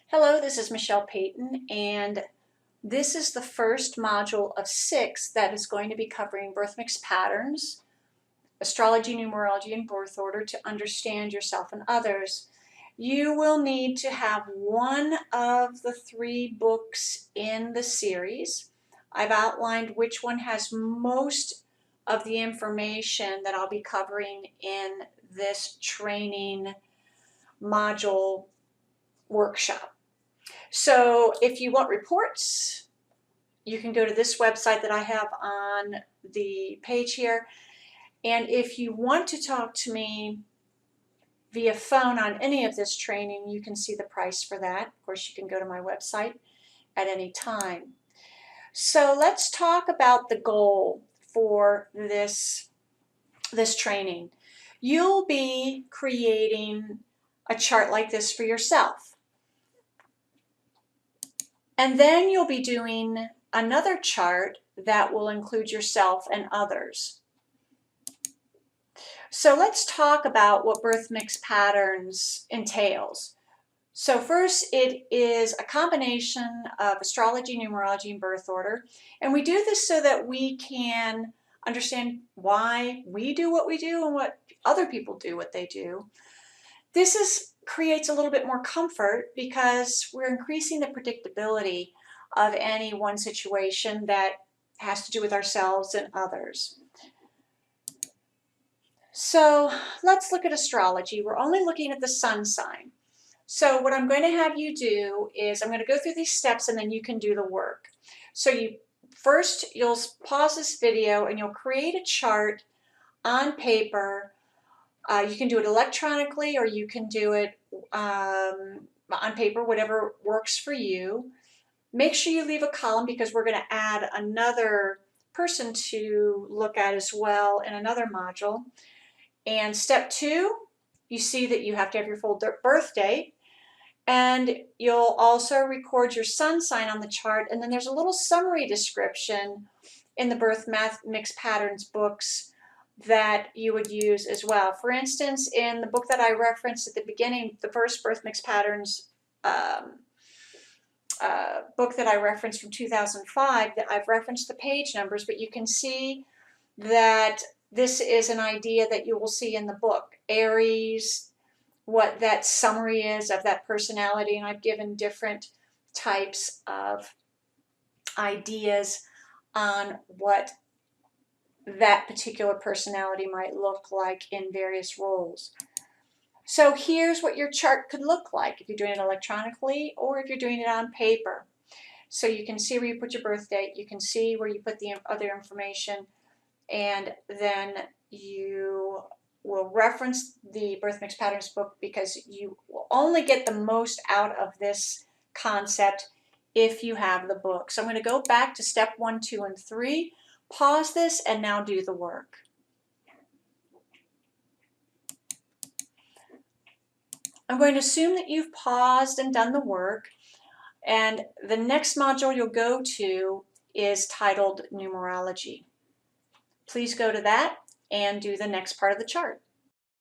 Hello, this is Michelle Payton, and this is the first module of 6 that is going to be covering birth mix patterns, astrology, numerology, and birth order to understand yourself and others. You will need to have one of the 3 books in the series. I've outlined which one has most of the information that I'll be covering in this training module workshop. So if you want reports, you can go to this website that I have on the page here. And if you want to talk to me via phone on any of this training, you can see the price for that. Of course, you can go to my website at any time. So let's talk about the goal for this training. You'll be creating a chart like this for yourself. And then you'll be doing another chart that will include yourself and others. So let's talk about what birth mix patterns entails. So first, it is a combination of astrology, numerology, and birth order. And we do this so that we can understand why we do what we do and what other people do what they do. This creates a little bit more comfort because we're increasing the predictability of any one situation that has to do with ourselves and others. So let's look at astrology. We're only looking at the sun sign. So what I'm going to have you do is I'm going to go through these steps and then you can do the work. So you'll pause this video and you'll create a chart on paper. You can do it electronically or you can do it on paper, whatever works for you. Make sure you leave a column because we're going to add another person to look at as well in another module. And step 2, you see that you have to have your full birth date. And you'll also record your sun sign on the chart. And then there's a little summary description in the birth mix patterns books that you would use as well. For instance, in the book that I referenced at the beginning, the first birth mix patterns book that I referenced from 2005, that I've referenced the page numbers, but you can see that this is an idea that you will see in the book. Aries, what that summary is of that personality, and I've given different types of ideas on what that particular personality might look like in various roles. So here's what your chart could look like if you're doing it electronically or if you're doing it on paper. So you can see where you put your birth date, you can see where you put the other information, and then you will reference the birth mix patterns book because you will only get the most out of this concept if you have the book. So I'm going to go back to step 1, 2, and 3, pause this, and now do the work. I'm going to assume that you've paused and done the work, and the next module you'll go to is titled Numerology. Please go to that and do the next part of the chart.